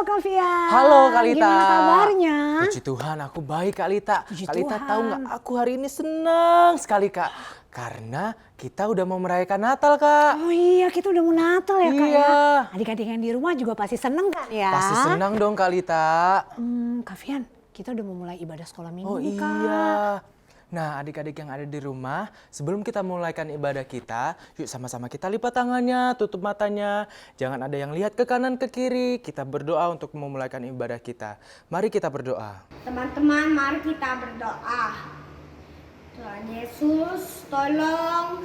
Kak Fian. Halo Kak Lita. Gimana kabarnya? Puji Tuhan, aku baik Kak Lita. Puji Kak Lita Tuhan. tahu nggak? Aku hari ini senang sekali Kak. Karena kita udah mau merayakan Natal Kak. Oh iya, kita udah mau Natal ya Kak Iya. ya. Adik-adik yang di rumah juga pasti seneng kan ya? Pasti senang dong Kak Lita. Kak Fian, kita udah mau mulai ibadah sekolah minggu Oh nih, Kak. iya. Nah adik-adik yang ada di rumah, sebelum kita mulaikan ibadah kita, yuk sama-sama kita lipat tangannya, tutup matanya. Jangan ada yang lihat ke kanan ke kiri. Kita berdoa untuk memulaikan ibadah kita. Mari kita berdoa. Teman-teman, mari kita berdoa. Tuhan Yesus, tolong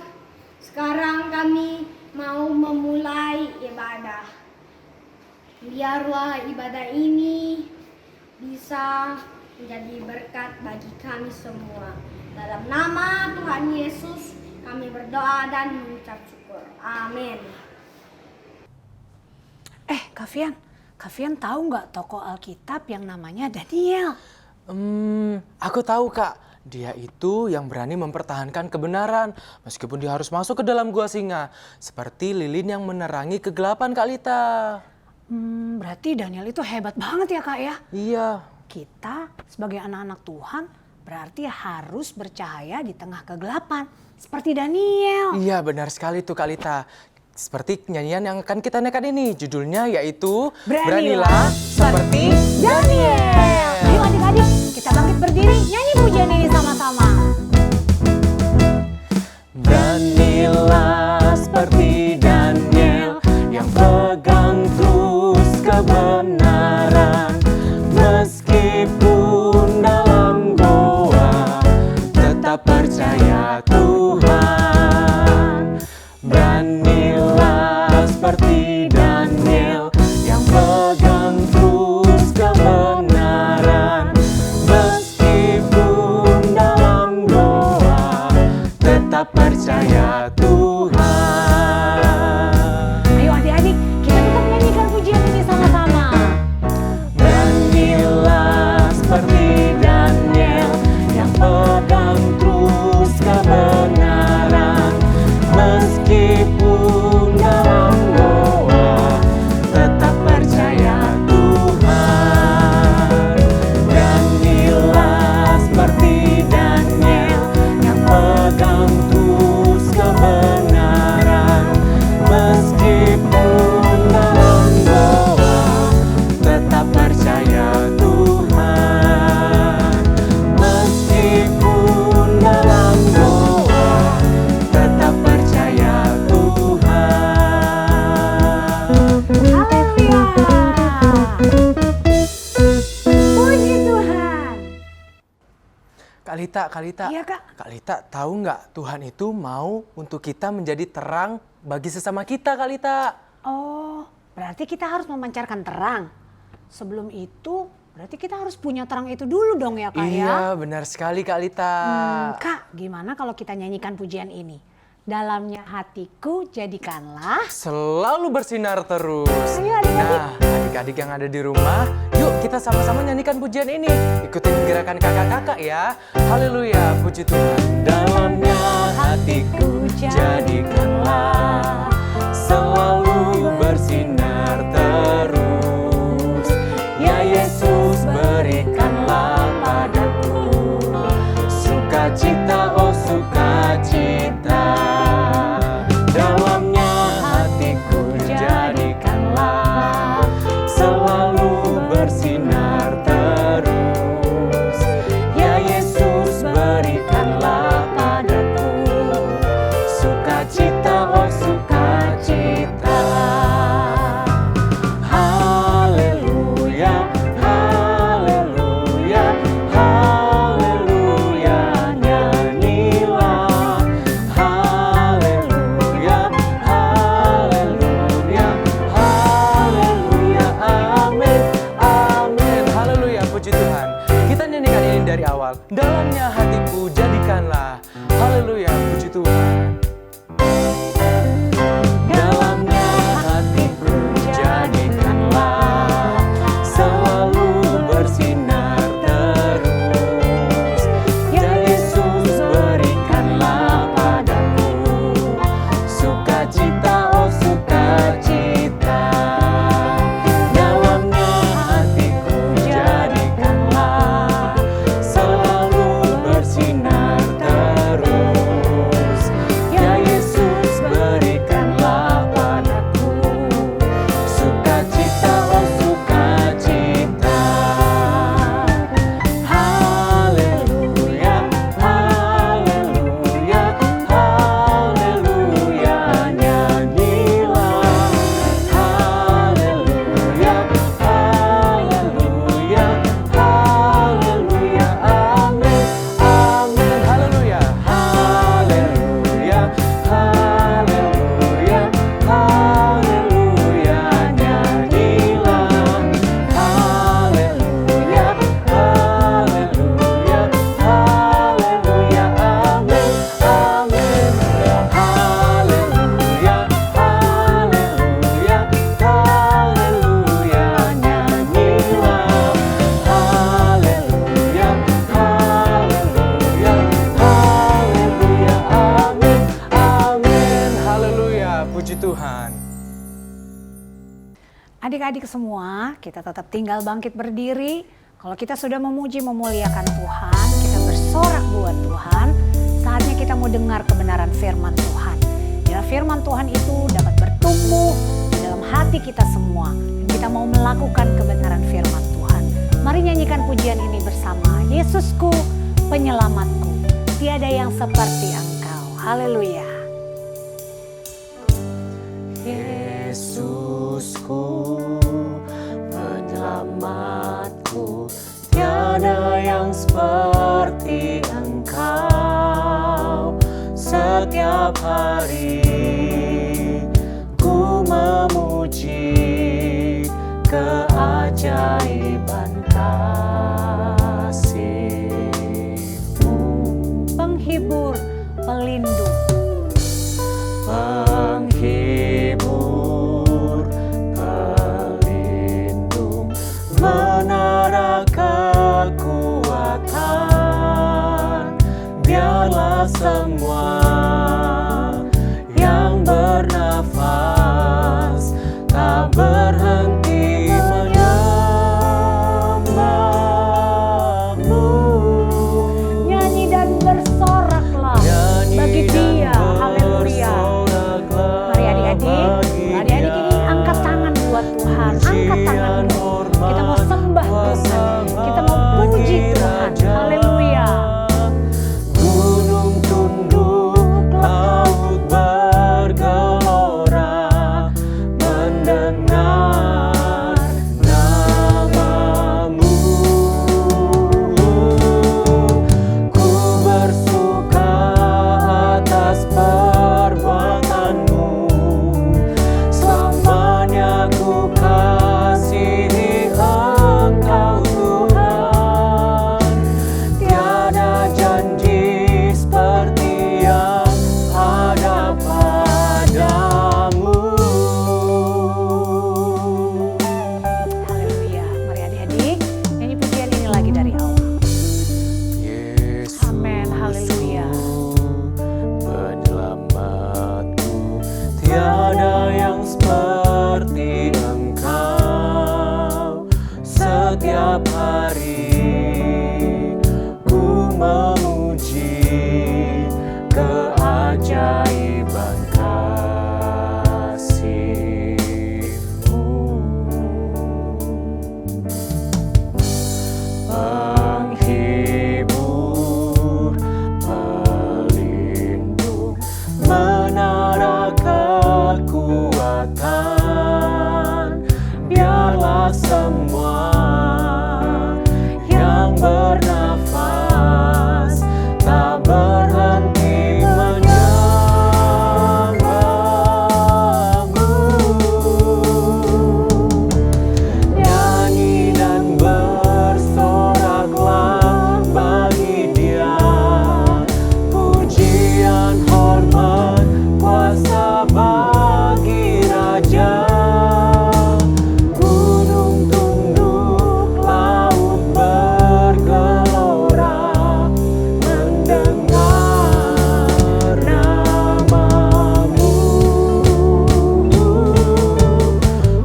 sekarang kami mau memulai ibadah. Biarlah ibadah ini bisa menjadi berkat bagi kami semua. Dalam nama Tuhan Yesus, kami berdoa dan mengucap syukur. Amin. Kak Fian tahu nggak tokoh Alkitab yang namanya Daniel? Aku tahu Kak. Dia itu yang berani mempertahankan kebenaran meskipun dia harus masuk ke dalam gua singa. Seperti lilin yang menerangi kegelapan Kak Lita. Berarti Daniel itu hebat banget ya Kak ya? Iya. Kita sebagai anak-anak Tuhan berarti harus bercahaya di tengah kegelapan. Seperti Daniel. Iya benar sekali tuh Kak Lita. Seperti nyanyian yang akan kita nyanyikan ini. Judulnya yaitu Beranilah seperti Daniel. Ayo adik-adik, kita bangkit berdiri nyanyi pujian ini sama-sama. Beranilah seperti Daniel yang pegang terus kebenaran. Meskipun dalam goa tetap percaya Tuhan. Beranilah seperti Daniel yang pegang terus kebenaran. Meskipun dalam goa tetap percaya Tuhan. Ayo adik-adik, kita tetap nyanyikan pujian ini sama-sama. Beranilah seperti Daniel yang pegang terus kebenaran. Meskipun dalam goa tetap percaya Tuhan. Beranilah seperti Daniel yang pegang terus kebenaran. Meskipun dalam goa tetap percaya Tuhan. Meskipun dalam goa tetap percaya Tuhan. Haleluya. Puji Tuhan. Kak Lita, Iya, Kak. Kak Lita tahu nggak Tuhan itu mau untuk kita menjadi terang bagi sesama kita Kak Lita. Oh, berarti kita harus memancarkan terang. Sebelum itu, berarti kita harus punya terang itu dulu dong ya Kak ya? Iya benar sekali Kak Lita. Kak, gimana kalau kita nyanyikan pujian ini? Dalamnya hatiku jadikanlah. Selalu bersinar terus. Ayo adik-adik. Nah, adik-adik yang ada di rumah, yuk kita sama-sama nyanyikan pujian ini. Ikutin gerakan kakak-kakak ya. Haleluya, puji Tuhan. Dalamnya hatiku jadikanlah selalu bersinar terus. Ya Yesus berikanlah padaku sukacita, oh sukacita. Dalamnya hatiku jadikanlah selalu bersinar terus. Ya Yesus berikanlah padaku sukacita, oh sukacita. Haleluya, haleluya, haleluya, nyanyilah. Haleluya, haleluya, haleluya, amin, amin. Haleluya, puji Tuhan. Kita nyanyikan ini dari awal. Dalamnya hatiku jadikanlah. Haleluya, puji Tuhan. Dalamnya hatiku jadikanlah selalu bersinar terus. Ya Yesus berikanlah padaku sukacita, oh sukacita. Dalamnya Adik-adik semua, kita tetap tinggal bangkit berdiri. Kalau kita sudah memuji, memuliakan Tuhan, kita bersorak buat Tuhan, saatnya kita mau dengar kebenaran firman Tuhan. Biar firman Tuhan itu dapat bertumbuh di dalam hati kita semua. Dan kita mau melakukan kebenaran firman Tuhan. Mari nyanyikan pujian ini bersama. Yesusku, penyelamatku, tiada yang seperti Engkau. Haleluya. Yesusku, penyelamatku, tiada yang seperti Engkau. Setiap hari ku memuji keajaiban kasih-Mu. Penghibur, pelindung, Penghibur, pelindung, menara kekuatan. Biarlah semua yang bernafas tak berhenti menyembah-Mu. nyanyi dan bersoraklah bagi Dia. Haleluya. Mari adik-adik ini angkat tangan buat Tuhan, angkat tangan dulu. Kita mau sembah Tuhan, kita mau puji Tuhan. Haleluya. Gunung tunduk, laut bergelora, mendengar nama-Mu. Ku bersuka atas perbuatan-Mu, selamanya ku kasihi Engkau Tuhan. Tiada janji seperti yang ada padamu. Haleluya. Mari adik-adik nyanyi pujian ini lagi dari awal. Yesus, Amin. Haleluya. penyelamatku, tiada yang seperti Engkau. Setiap hari ku memuji keajaiban kasih-Mu. Penghibur, pelindung, menara kekuatan. Biarlah semua yang bernafas tak berhenti menyembah-Mu. Nyanyi dan bersoraklah bagi Dia, pujian, hormat, kuasa bagi Raja. Gunung tunduk, laut bergelora, mendengar nama-Mu.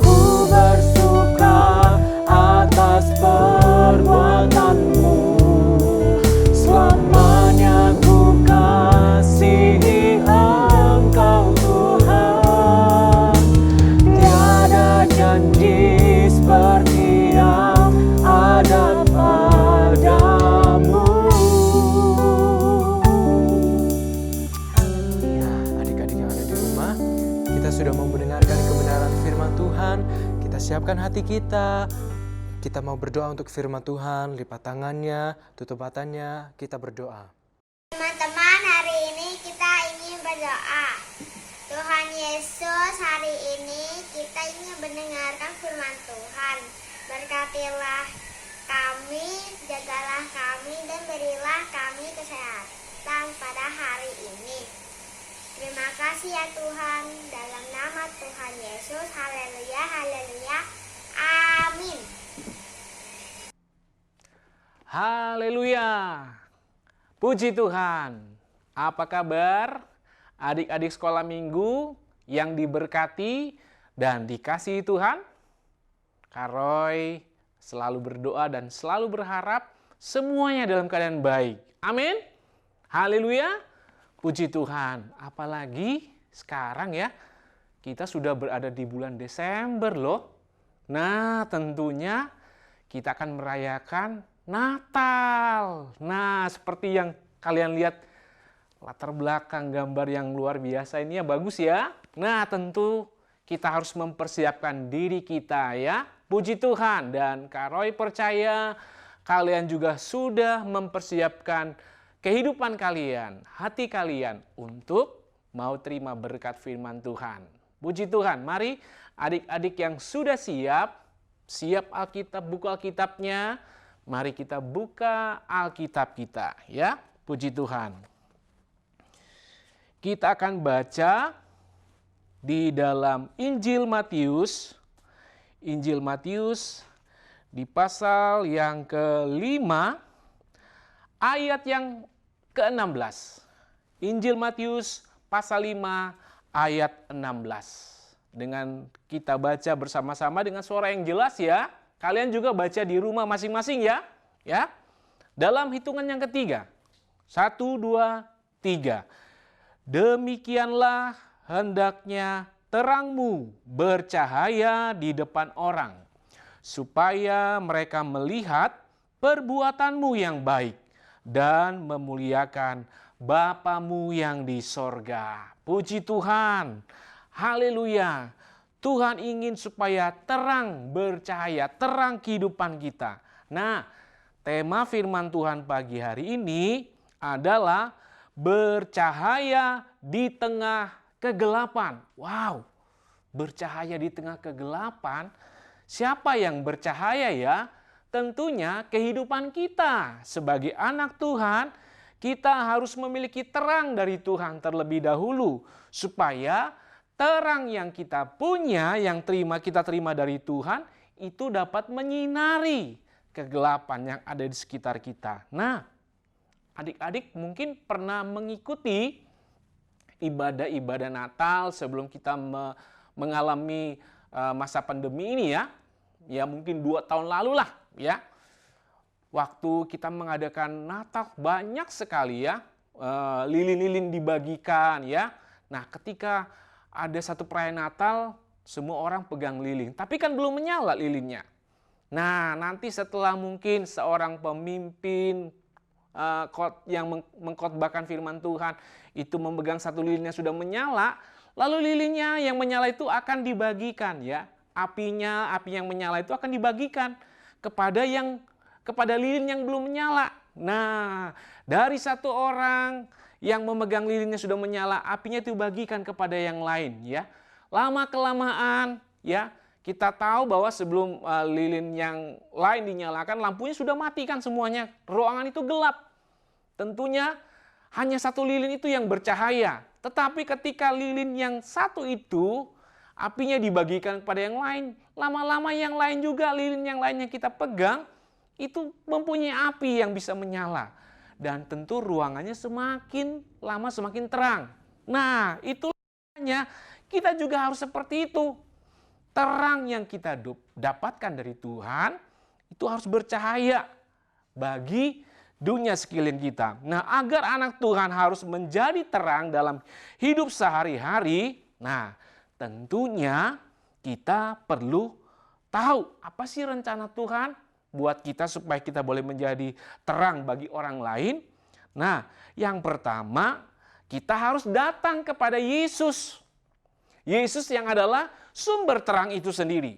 Ku bersuka atas perbuatan-Mu, selamanya ku kasihi Engkau Tuhan. Tiada janji seperti yang ada padamu. Nah, adik-adik yang ada di rumah, kita sudah mau mendengarkan kebenaran firman Tuhan. Kita siapkan hati kita. Kita mau berdoa untuk firman Tuhan, lipat tangannya, tutup matanya, kita berdoa. Teman-teman, hari ini kita ingin berdoa. Tuhan Yesus, hari ini kita ingin mendengarkan firman Tuhan. Berkatilah kami, jagalah kami, dan berilah kami kesehatan pada hari ini. Terima kasih ya Tuhan, dalam nama Tuhan Yesus. Haleluya, haleluya, amin. Haleluya. Puji Tuhan. Apa kabar adik-adik sekolah minggu yang diberkati dan dikasihi Tuhan? Kak Roy selalu berdoa dan selalu berharap semuanya dalam keadaan baik. Amin. Haleluya. Puji Tuhan. Apalagi sekarang ya, kita sudah berada di bulan Desember loh. Nah, tentunya kita akan merayakan Natal. Nah, seperti yang kalian lihat latar belakang gambar yang luar biasa ini ya, bagus ya. Nah, tentu kita harus mempersiapkan diri kita ya. Puji Tuhan. Dan Kak Roy percaya kalian juga sudah mempersiapkan kehidupan kalian, hati kalian untuk mau terima berkat firman Tuhan. Puji Tuhan. Mari adik-adik yang sudah siap Alkitab, buku Alkitabnya. Mari kita buka Alkitab kita ya. Puji Tuhan. Kita akan baca di dalam Injil Matius di pasal yang ke-5 ayat yang ke-16. Injil Matius pasal 5 ayat 16. Dengan kita baca bersama-sama dengan suara yang jelas ya. Kalian juga baca di rumah masing-masing ya. Ya. Dalam hitungan yang ketiga. 1, 2, 3. Demikianlah hendaknya terangmu bercahaya di depan orang, supaya mereka melihat perbuatanmu yang baik dan memuliakan Bapamu yang di sorga. Puji Tuhan. Haleluya. Tuhan ingin supaya terang bercahaya, terang kehidupan kita. Nah, tema firman Tuhan pagi hari ini adalah bercahaya di tengah kegelapan. Wow, bercahaya di tengah kegelapan. Siapa yang bercahaya ya? Tentunya kehidupan kita sebagai anak Tuhan, kita harus memiliki terang dari Tuhan terlebih dahulu. Supaya terang yang kita punya, yang kita terima dari Tuhan, itu dapat menyinari kegelapan yang ada di sekitar kita. Nah, adik-adik mungkin pernah mengikuti ibadah-ibadah Natal sebelum kita mengalami masa pandemi ini ya. Ya mungkin 2 tahun lalu lah ya. Waktu kita mengadakan Natal banyak sekali ya. Lilin-lilin dibagikan ya. Nah, ketika ada satu perayaan Natal, semua orang pegang lilin. Tapi kan belum menyala lilinnya. Nah, nanti setelah mungkin seorang pemimpin yang mengkhotbahkan firman Tuhan itu memegang satu lilin yang sudah menyala, lalu lilinnya yang menyala itu akan dibagikan ya. Api yang menyala itu akan dibagikan kepada lilin yang belum menyala. Nah, dari satu orang yang memegang lilinnya sudah menyala, apinya itu dibagikan kepada yang lain ya. Lama kelamaan ya, kita tahu bahwa sebelum lilin yang lain dinyalakan, lampunya sudah mati kan semuanya. Ruangan itu gelap. Tentunya hanya satu lilin itu yang bercahaya. Tetapi ketika lilin yang satu itu, apinya dibagikan kepada yang lain. Lama-lama yang lain juga, lilin yang lain yang kita pegang, itu mempunyai api yang bisa menyala. Dan tentu ruangannya semakin lama semakin terang. Nah, itunya kita juga harus seperti itu. Terang yang kita dapatkan dari Tuhan, itu harus bercahaya bagi dunia sekeliling kita. Nah, agar anak Tuhan harus menjadi terang dalam hidup sehari-hari, nah tentunya kita perlu tahu apa sih rencana Tuhan buat kita supaya kita boleh menjadi terang bagi orang lain. Nah, yang pertama kita harus datang kepada Yesus. Yesus yang adalah sumber terang itu sendiri.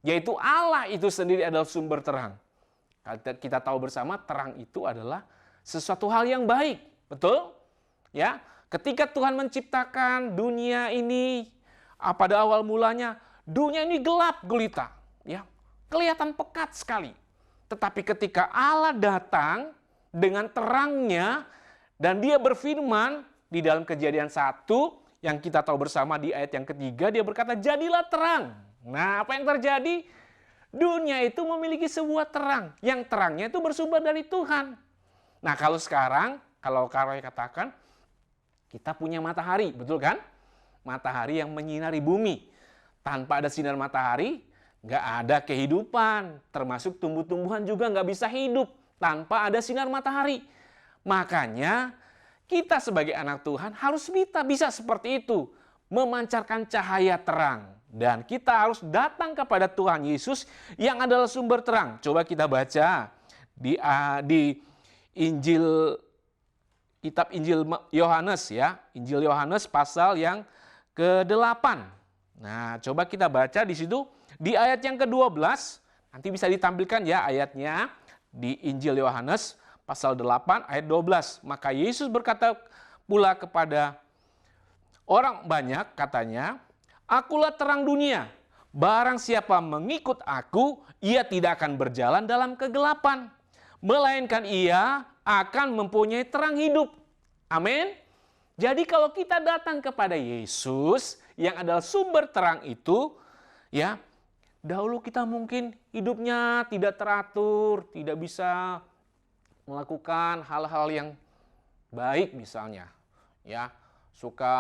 Yaitu Allah itu sendiri adalah sumber terang. Kita tahu bersama terang itu adalah sesuatu hal yang baik. Betul? Ya, ketika Tuhan menciptakan dunia ini, pada awal mulanya dunia ini gelap gulita, ya. Kelihatan pekat sekali. Tetapi ketika Allah datang dengan terangnya dan dia berfirman di dalam Kejadian 1 yang kita tahu bersama di ayat yang ketiga, dia berkata, "Jadilah terang." Nah, apa yang terjadi? Dunia itu memiliki sebuah terang, yang terangnya itu bersumber dari Tuhan. Nah, kalau sekarang, kalau Kak Roy katakan, kita punya matahari, betul kan? Matahari yang menyinari bumi. Tanpa ada sinar matahari, nggak ada kehidupan. Termasuk tumbuh-tumbuhan juga nggak bisa hidup tanpa ada sinar matahari. Makanya kita sebagai anak Tuhan harus bisa seperti itu. Memancarkan cahaya terang. Dan kita harus datang kepada Tuhan Yesus yang adalah sumber terang. Coba kita baca di kitab Injil Yohanes ya. Injil Yohanes pasal yang ke-8. Nah, coba kita baca di situ di ayat yang ke-12. Nanti bisa ditampilkan ya ayatnya di Injil Yohanes pasal 8 ayat 12. Maka Yesus berkata pula kepada orang banyak, katanya, "Akulah terang dunia. Barang siapa mengikut aku, ia tidak akan berjalan dalam kegelapan, melainkan ia akan mempunyai terang hidup." Amin. Jadi kalau kita datang kepada Yesus yang adalah sumber terang itu, ya, dahulu kita mungkin hidupnya tidak teratur, tidak bisa melakukan hal-hal yang baik misalnya, ya, suka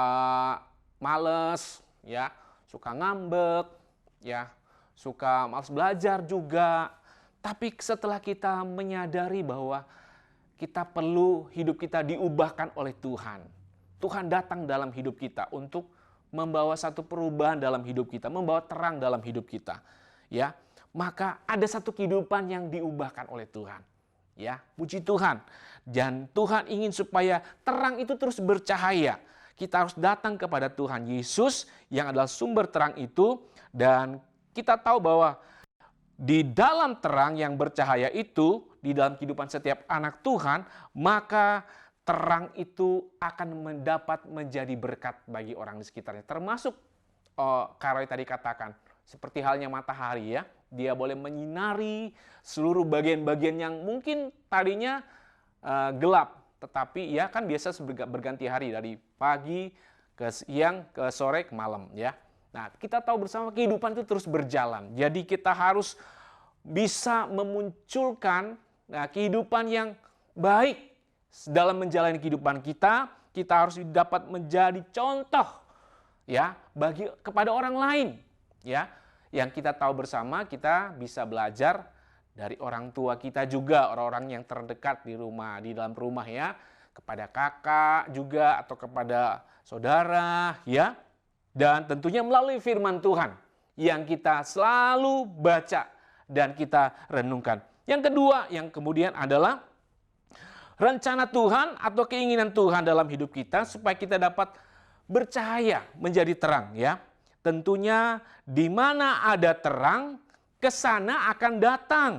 males, ya, suka ngambek, ya, suka malas belajar juga. Tapi setelah kita menyadari bahwa kita perlu hidup kita diubahkan oleh Tuhan. Tuhan datang dalam hidup kita untuk membawa satu perubahan dalam hidup kita, membawa terang dalam hidup kita. Ya, maka ada satu kehidupan yang diubahkan oleh Tuhan. Ya, puji Tuhan. Dan Tuhan ingin supaya terang itu terus bercahaya. Kita harus datang kepada Tuhan Yesus yang adalah sumber terang itu, dan kita tahu bahwa di dalam terang yang bercahaya itu, di dalam kehidupan setiap anak Tuhan, maka terang itu akan mendapat menjadi berkat bagi orang di sekitarnya. Termasuk Karoy tadi katakan, seperti halnya matahari ya, dia boleh menyinari seluruh bagian-bagian yang mungkin tadinya gelap. Tetapi ya kan biasa berganti hari dari pagi ke siang, ke sore, ke malam ya. Nah, kita tahu bersama kehidupan itu terus berjalan. Jadi kita harus bisa memunculkan kehidupan yang baik dalam menjalani kehidupan kita. Kita harus dapat menjadi contoh ya kepada orang lain ya. Yang kita tahu bersama, kita bisa belajar dari orang tua kita juga, orang-orang yang terdekat di rumah, di dalam rumah ya, kepada kakak juga atau kepada saudara ya. Dan tentunya melalui firman Tuhan yang kita selalu baca dan kita renungkan. Yang kedua yang kemudian adalah rencana Tuhan atau keinginan Tuhan dalam hidup kita supaya kita dapat bercahaya menjadi terang ya. Tentunya di mana ada terang, ke sana akan datang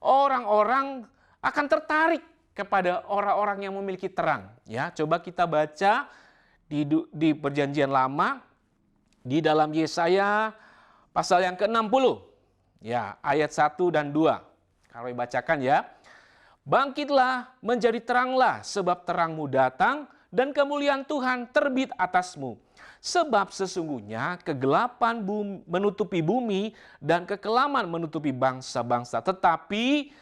orang-orang, akan tertarik kepada orang-orang yang memiliki terang. Ya, coba kita baca di Perjanjian Lama di dalam Yesaya pasal yang ke-60. Ya, ayat 1 dan 2. Kalau dibacakan ya. "Bangkitlah, menjadi teranglah, sebab terangmu datang dan kemuliaan Tuhan terbit atasmu. Sebab sesungguhnya kegelapan menutupi bumi dan kekelaman menutupi bangsa-bangsa. Tetapi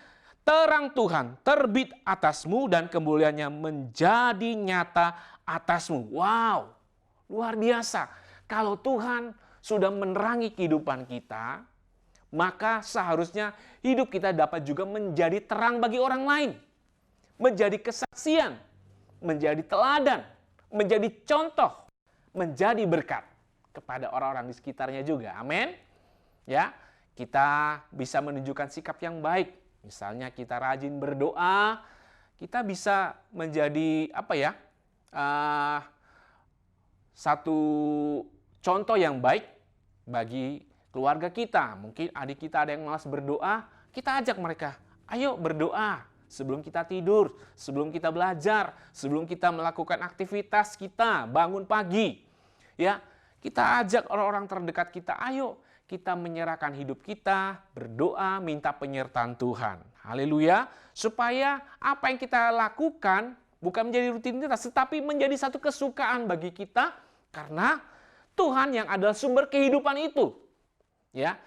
terang Tuhan terbit atasmu dan kemuliaannya menjadi nyata atasmu." Wow, luar biasa. Kalau Tuhan sudah menerangi kehidupan kita, maka seharusnya hidup kita dapat juga menjadi terang bagi orang lain. Menjadi kesaksian, menjadi teladan, menjadi contoh, menjadi berkat kepada orang-orang di sekitarnya juga. Amin. Ya, kita bisa menunjukkan sikap yang baik. Misalnya kita rajin berdoa, kita bisa menjadi satu contoh yang baik bagi keluarga kita. Mungkin adik kita ada yang malas berdoa, kita ajak mereka, ayo berdoa sebelum kita tidur, sebelum kita belajar, sebelum kita melakukan aktivitas kita, bangun pagi. Ya, kita ajak orang-orang terdekat kita, ayo kita menyerahkan hidup kita, berdoa, minta penyertaan Tuhan. Haleluya. Supaya apa yang kita lakukan bukan menjadi rutinitas, tetapi menjadi satu kesukaan bagi kita, karena Tuhan yang adalah sumber kehidupan itu. Ya,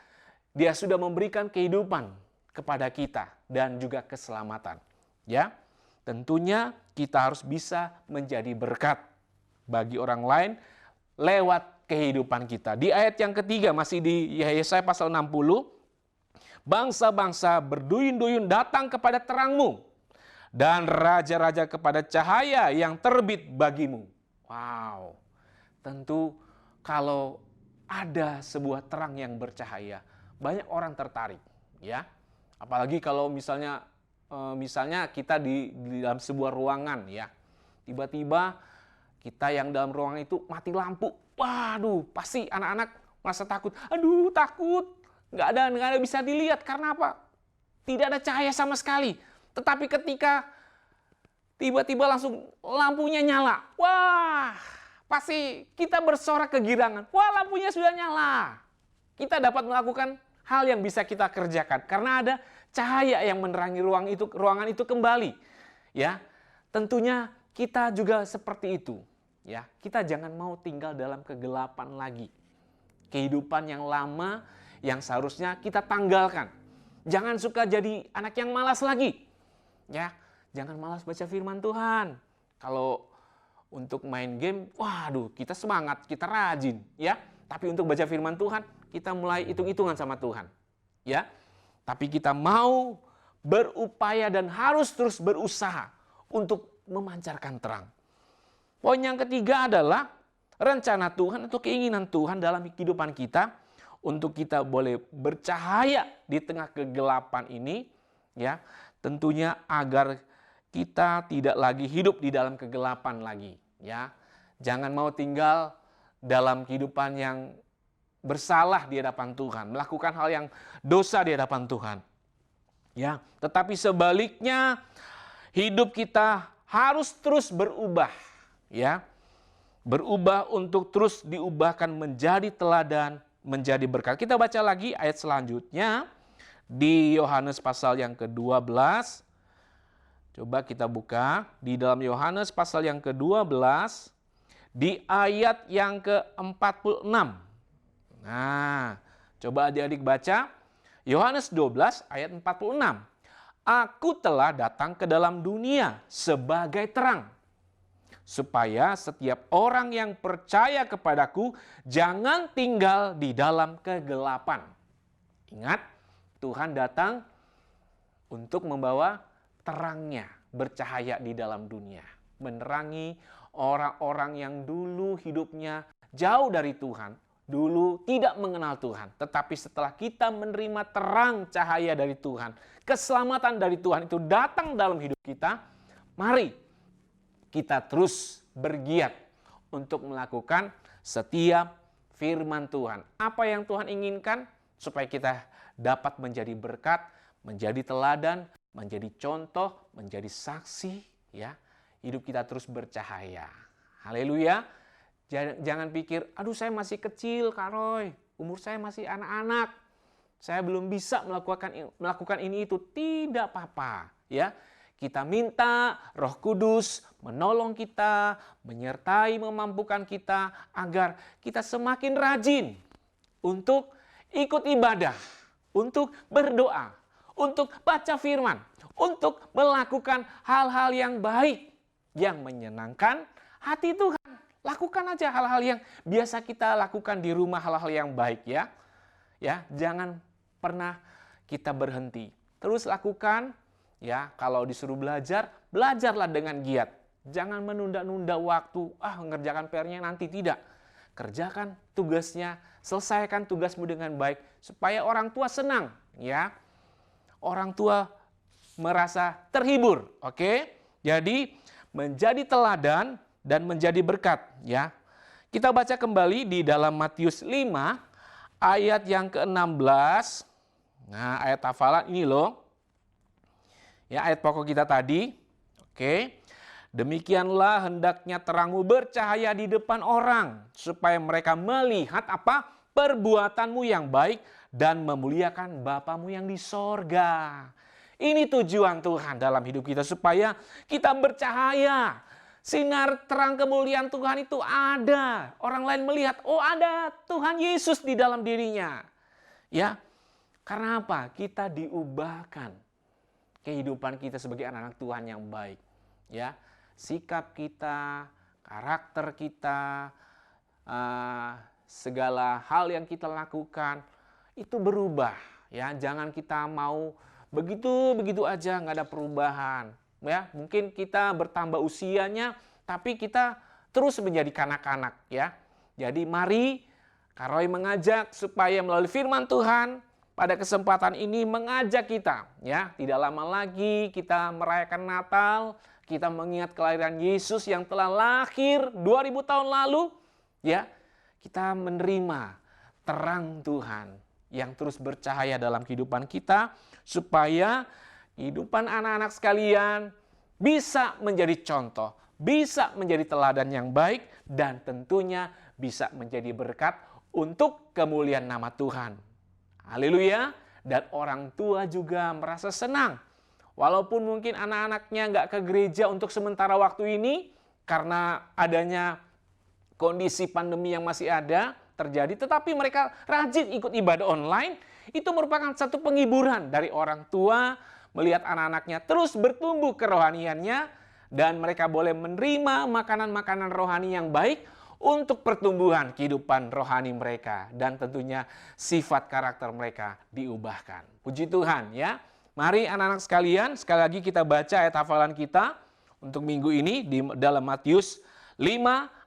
Dia sudah memberikan kehidupan kepada kita dan juga keselamatan. Ya, tentunya kita harus bisa menjadi berkat bagi orang lain lewat kehidupan kita. Di ayat yang ketiga masih di Yesaya pasal 60, bangsa-bangsa berduyun-duyun datang kepada terangmu, dan raja-raja kepada cahaya yang terbit bagimu. Wow, tentu kalau ada sebuah terang yang bercahaya, banyak orang tertarik, ya. Apalagi kalau misalnya kita di dalam sebuah ruangan, ya. Tiba-tiba kita yang dalam ruangan itu mati lampu. Waduh, pasti anak-anak merasa takut. Aduh, takut. Nggak ada bisa dilihat. Karena apa? Tidak ada cahaya sama sekali. Tetapi ketika tiba-tiba langsung lampunya nyala. Wah, pasti kita bersorak kegirangan. Wah, lampunya sudah nyala. Kita dapat melakukan hal yang bisa kita kerjakan. Karena ada cahaya yang menerangi ruangan itu kembali. Ya, tentunya kita juga seperti itu, ya. Kita jangan mau tinggal dalam kegelapan lagi. Kehidupan yang lama yang seharusnya kita tanggalkan. Jangan suka jadi anak yang malas lagi. Ya, jangan malas baca firman Tuhan. Kalau untuk main game, waduh, kita semangat, kita rajin, ya. Tapi untuk baca firman Tuhan, kita mulai hitung-hitungan sama Tuhan. Ya. Tapi kita mau berupaya dan harus terus berusaha untuk memancarkan terang. Poin yang ketiga adalah rencana Tuhan atau keinginan Tuhan dalam kehidupan kita untuk kita boleh bercahaya di tengah kegelapan ini, ya. Tentunya agar kita tidak lagi hidup di dalam kegelapan lagi, ya. Jangan mau tinggal dalam kehidupan yang bersalah di hadapan Tuhan, melakukan hal yang dosa di hadapan Tuhan. Ya, tetapi sebaliknya hidup kita harus terus berubah, ya. Berubah untuk terus diubahkan menjadi teladan, menjadi berkat. Kita baca lagi ayat selanjutnya di Yohanes pasal yang ke-12. Coba kita buka di dalam Yohanes pasal yang ke-12 di ayat yang ke-46. Nah, coba adik-adik baca Yohanes 12 ayat 46. Aku telah datang ke dalam dunia sebagai terang, supaya setiap orang yang percaya kepadaku jangan tinggal di dalam kegelapan. Ingat, Tuhan datang untuk membawa terangnya bercahaya di dalam dunia. Menerangi orang-orang yang dulu hidupnya jauh dari Tuhan, dulu tidak mengenal Tuhan. Tetapi setelah kita menerima terang cahaya dari Tuhan, keselamatan dari Tuhan itu datang dalam hidup kita, mari kita terus bergiat untuk melakukan setiap firman Tuhan. Apa yang Tuhan inginkan supaya kita dapat menjadi berkat, menjadi teladan, menjadi contoh, menjadi saksi, ya. Hidup kita terus bercahaya. Haleluya. Jangan pikir, aduh saya masih kecil Kak Roy, umur saya masih anak-anak, saya belum bisa melakukan ini itu. Tidak apa-apa, ya. Kita minta Roh Kudus menolong kita, menyertai, memampukan kita agar kita semakin rajin untuk ikut ibadah, untuk berdoa, untuk baca firman, untuk melakukan hal-hal yang baik, yang menyenangkan hati Tuhan. Lakukan aja hal-hal yang biasa kita lakukan di rumah, hal-hal yang baik, ya. Ya, jangan pernah kita berhenti. Terus lakukan, ya. Kalau disuruh belajar, belajarlah dengan giat. Jangan menunda-nunda waktu, mengerjakan PR-nya nanti, tidak. Kerjakan tugasnya, selesaikan tugasmu dengan baik supaya orang tua senang, ya. Orang tua merasa terhibur, oke? Jadi menjadi teladan dan menjadi berkat, ya. Kita baca kembali di dalam Matius 5 ayat yang ke-16. Nah, ayat hafalan ini loh. Ya, ayat pokok kita tadi. Oke. Demikianlah hendaknya terangmu bercahaya di depan orang, supaya mereka melihat apa? Perbuatanmu yang baik dan memuliakan Bapamu yang di sorga. Ini tujuan Tuhan dalam hidup kita, supaya kita bercahaya. Sinar terang kemuliaan Tuhan itu ada. Orang lain melihat, oh ada Tuhan Yesus di dalam dirinya. Ya, karena apa? Kita diubahkan. Kehidupan kita sebagai anak-anak Tuhan yang baik. Ya, sikap kita, karakter kita, segala hal yang kita lakukan itu berubah. Ya, jangan kita mau begitu aja nggak ada perubahan. Ya, mungkin kita bertambah usianya, tapi kita terus menjadi kanak-kanak. Ya, jadi mari Kak Roy mengajak supaya melalui firman Tuhan pada kesempatan ini mengajak kita, ya, tidak lama lagi kita merayakan Natal, kita mengingat kelahiran Yesus yang telah lahir 2000 tahun lalu, ya. Kita menerima terang Tuhan yang terus bercahaya dalam kehidupan kita supaya kehidupan anak-anak sekalian bisa menjadi contoh, bisa menjadi teladan yang baik dan tentunya bisa menjadi berkat untuk kemuliaan nama Tuhan. Haleluya. Dan orang tua juga merasa senang. Walaupun mungkin anak-anaknya nggak ke gereja untuk sementara waktu ini karena adanya kondisi pandemi yang masih ada terjadi, tetapi mereka rajin ikut ibadah online. Itu merupakan satu penghiburan dari orang tua melihat anak-anaknya terus bertumbuh kerohaniannya dan mereka boleh menerima makanan-makanan rohani yang baik untuk pertumbuhan kehidupan rohani mereka dan tentunya sifat karakter mereka diubahkan. Puji Tuhan, ya. Mari anak-anak sekalian, sekali lagi kita baca ayat hafalan kita untuk minggu ini di dalam Matius 5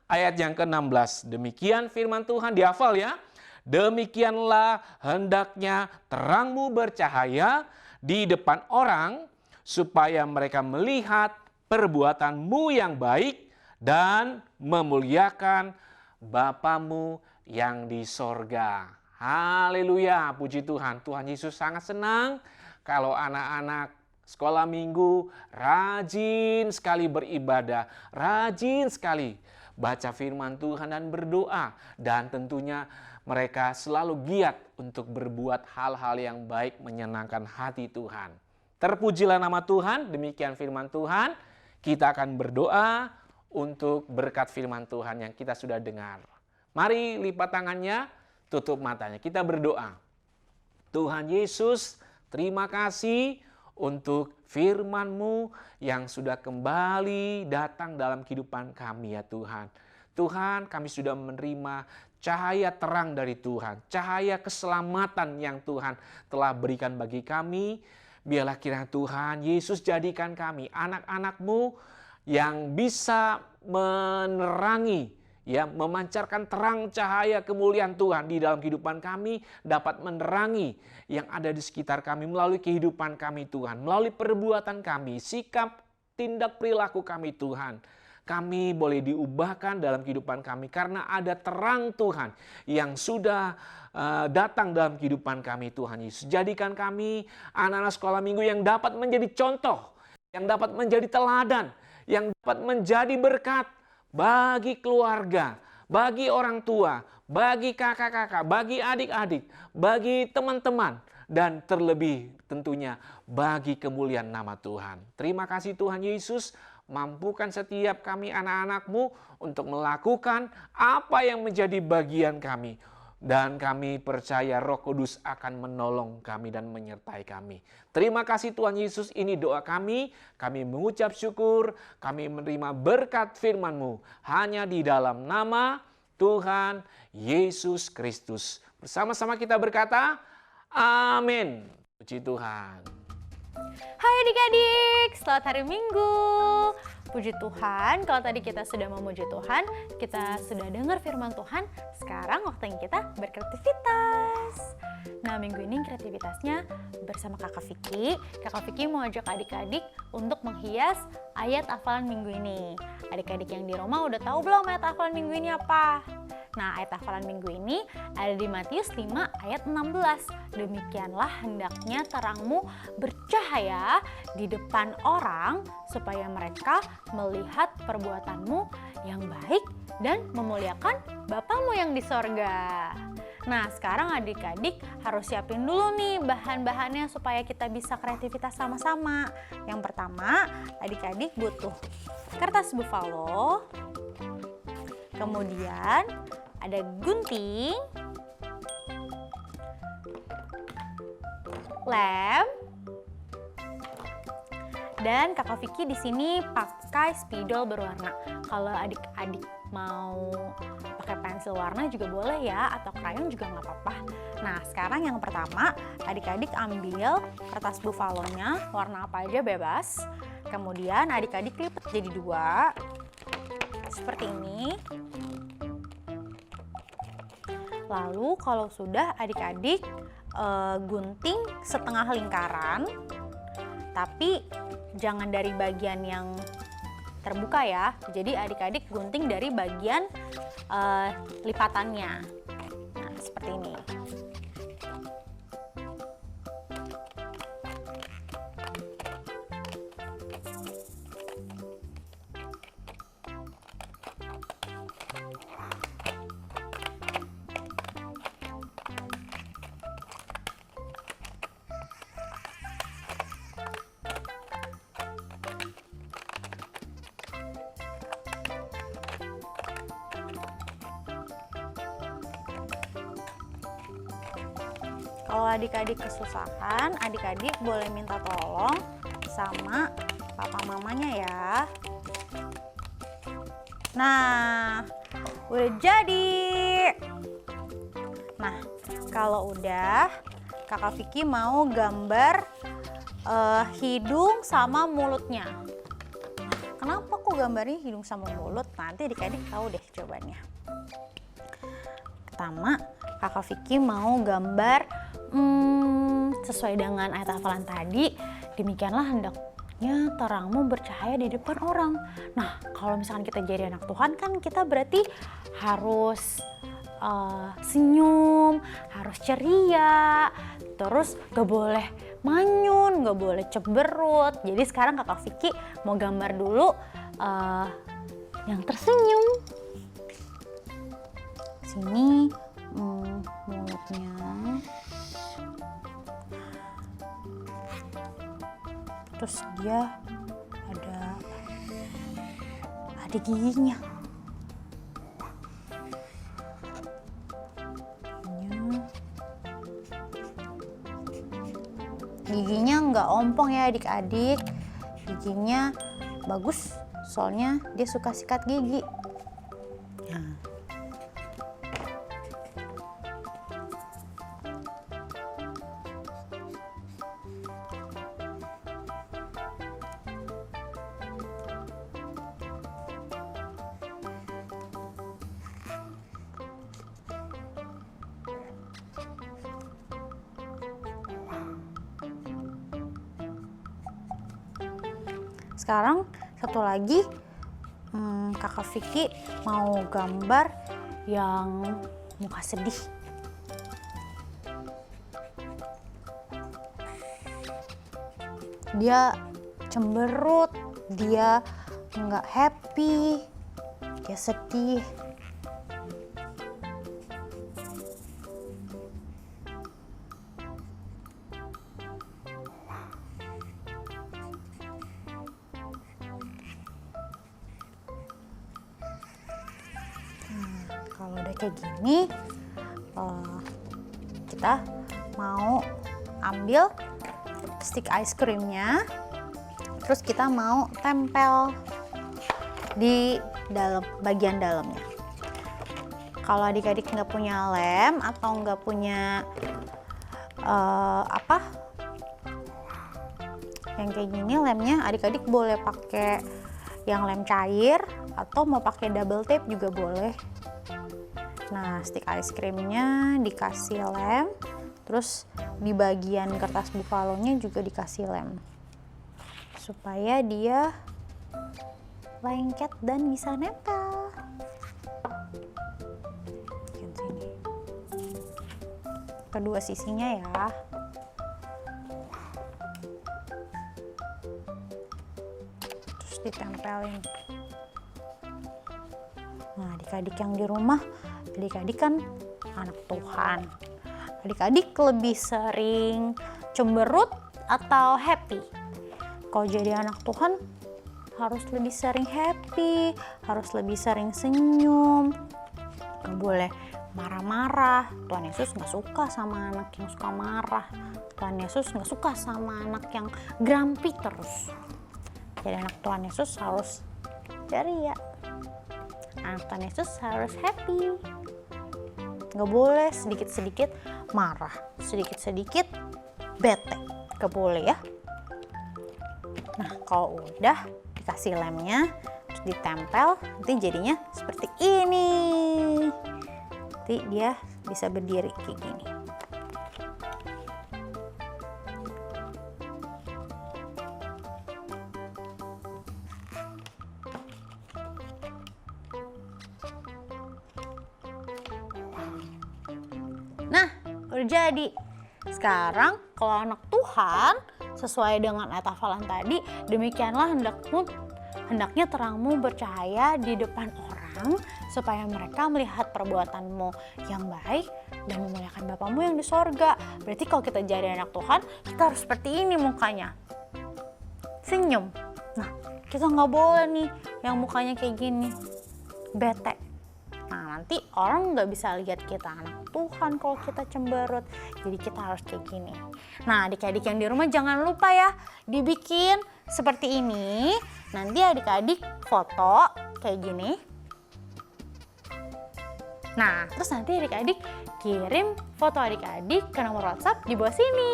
ayat yang ke-16. Demikian firman Tuhan, dihafal ya. Demikianlah hendaknya terangmu bercahaya di depan orang supaya mereka melihat perbuatanmu yang baik dan memuliakan Bapamu yang di sorga. Haleluya, puji Tuhan. Tuhan Yesus sangat senang kalau anak-anak sekolah minggu rajin sekali beribadah, rajin sekali baca firman Tuhan dan berdoa. Dan tentunya mereka selalu giat untuk berbuat hal-hal yang baik menyenangkan hati Tuhan. Terpujilah nama Tuhan, demikian firman Tuhan. Kita akan berdoa untuk berkat firman Tuhan yang kita sudah dengar. Mari lipat tangannya, tutup matanya. Kita berdoa. Tuhan Yesus, terima kasih untuk firman-Mu yang sudah kembali datang dalam kehidupan kami ya Tuhan. Tuhan, kami sudah menerima cahaya terang dari Tuhan, cahaya keselamatan yang Tuhan telah berikan bagi kami. Biarlah kiranya Tuhan Yesus jadikan kami anak-anak-Mu yang bisa menerangi, ya, memancarkan terang cahaya kemuliaan Tuhan di dalam kehidupan kami, dapat menerangi yang ada di sekitar kami melalui kehidupan kami Tuhan, melalui perbuatan kami, sikap, tindak perilaku kami Tuhan. Kami boleh diubahkan dalam kehidupan kami karena ada terang Tuhan yang sudah datang dalam kehidupan kami Tuhan Yesus. Jadikan kami anak-anak sekolah minggu yang dapat menjadi contoh, yang dapat menjadi teladan, yang dapat menjadi berkat bagi keluarga, bagi orang tua, bagi kakak-kakak, bagi adik-adik, bagi teman-teman, dan terlebih tentunya bagi kemuliaan nama Tuhan. Terima kasih Tuhan Yesus, mampukan setiap kami anak-anak-Mu untuk melakukan apa yang menjadi bagian kami. Dan kami percaya Roh Kudus akan menolong kami dan menyertai kami. Terima kasih Tuhan Yesus, ini doa kami. Kami mengucap syukur, kami menerima berkat firman-Mu. Hanya di dalam nama Tuhan Yesus Kristus. Bersama-sama kita berkata, amin. Puji Tuhan. Hai adik-adik, selamat hari Minggu. Puji Tuhan, kalau tadi kita sudah memuji Tuhan, kita sudah dengar firman Tuhan, sekarang waktunya kita berkreativitas. Nah, minggu ini kreativitasnya bersama Kakak Vicky. Kakak Vicky mau ajak adik-adik untuk menghias ayat hafalan minggu ini. Adik-adik yang di rumah udah tahu belum ayat hafalan minggu ini apa? Nah, ayat hafalan minggu ini ada di Matius 5 ayat 16. Demikianlah hendaknya terangmu bercahaya di depan orang supaya mereka melihat perbuatanmu yang baik dan memuliakan Bapamu yang di sorga. Nah, sekarang adik-adik harus siapin dulu nih bahan-bahannya supaya kita bisa kreativitas sama-sama. Yang pertama, adik-adik butuh kertas buffalo, kemudian ada gunting, lem, dan Kakak Vicky di sini pakai memakai spidol berwarna. Kalau adik-adik mau pakai pensil warna juga boleh ya, atau krayon juga nggak apa-apa. Nah, sekarang yang pertama, adik-adik ambil kertas bufalonya, warna apa aja bebas. Kemudian adik-adik lipat jadi 2, seperti ini. Lalu kalau sudah, adik-adik gunting setengah lingkaran, tapi jangan dari bagian yang terbuka ya. Jadi adik-adik gunting dari bagian lipatannya. Nah, seperti ini. Kalau adik-adik kesusahan, adik-adik boleh minta tolong sama papa mamanya ya. Nah, udah jadi. Nah, kalau udah, Kakak Vicky mau gambar hidung sama mulutnya. Kenapa kok gambarnya hidung sama mulut? Nanti adik-adik tahu deh jawabannya. Pertama, Kakak Vicky mau gambar sesuai dengan ayat hafalan tadi, demikianlah hendaknya terangmu bercahaya di depan orang. Nah, kalau misalkan kita jadi anak Tuhan kan kita berarti harus senyum, harus ceria, terus gak boleh manyun, gak boleh ceberut. Jadi sekarang Kakak Vicky mau gambar dulu yang tersenyum. Sini mulutnya. Terus dia ada giginya. Giginya nggak ompong ya adik-adik. Giginya bagus, soalnya dia suka sikat gigi. Nah. Sekarang satu lagi, Kakak Vicky mau gambar yang muka sedih. Dia cemberut, dia nggak happy, dia sedih. Kalau udah kayak gini, kita mau ambil stick ice creamnya, terus kita mau tempel di bagian dalamnya. Kalau adik-adik nggak punya lem atau nggak punya yang kayak gini lemnya, adik-adik boleh pakai yang lem cair atau mau pakai double tape juga boleh. Nah, stick ice creamnya dikasih lem, terus di bagian kertas bufalonya juga dikasih lem supaya dia lengket dan bisa nempel. Sini. Kedua sisinya ya. Terus ditempelin. Nah, adik-adik yang di rumah, adik-adik kan anak Tuhan. Adik-adik lebih sering cemberut atau happy? Kalau jadi anak Tuhan harus lebih sering happy, harus lebih sering senyum. Gak boleh marah-marah. Tuhan Yesus gak suka sama anak yang suka marah. Tuhan Yesus gak suka sama anak yang grumpy terus. Jadi anak Tuhan Yesus harus ceria. Anak Tuhan Yesus harus happy. Gak boleh sedikit-sedikit marah, sedikit-sedikit bete. Gak boleh ya. Nah kalau udah dikasih lemnya, terus ditempel, nanti jadinya seperti ini. Nanti dia bisa berdiri kayak gini. Nah, udah jadi. Sekarang kalau anak Tuhan sesuai dengan ayat hafalan tadi, demikianlah hendaknya terangmu bercahaya di depan orang supaya mereka melihat perbuatanmu yang baik dan memuliakan Bapamu yang di sorga. Berarti kalau kita jadi anak Tuhan, kita harus seperti ini mukanya. Senyum. Nah, kita nggak boleh nih yang mukanya kayak gini, bete. Nah, nanti orang nggak bisa lihat kita anak Tuhan kalau kita cemberut. Jadi kita harus kayak gini. Nah, adik-adik yang di rumah jangan lupa ya, dibikin seperti ini. Nanti adik-adik foto kayak gini. Nah, terus nanti adik-adik kirim foto adik-adik ke nomor WhatsApp di bawah sini.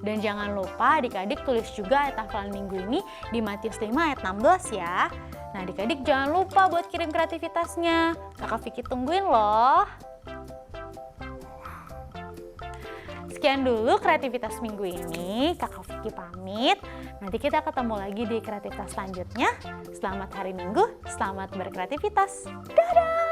Dan jangan lupa adik-adik tulis juga ayat hafalan minggu ini di Matius 5 ayat 16 ya. Nah adik-adik jangan lupa buat kirim kreativitasnya. Kakak Vicky tungguin loh. Sekian dulu kreativitas minggu ini. Kakak Vicky pamit. Nanti kita ketemu lagi di kreativitas selanjutnya. Selamat hari Minggu, selamat berkreativitas. Dadah!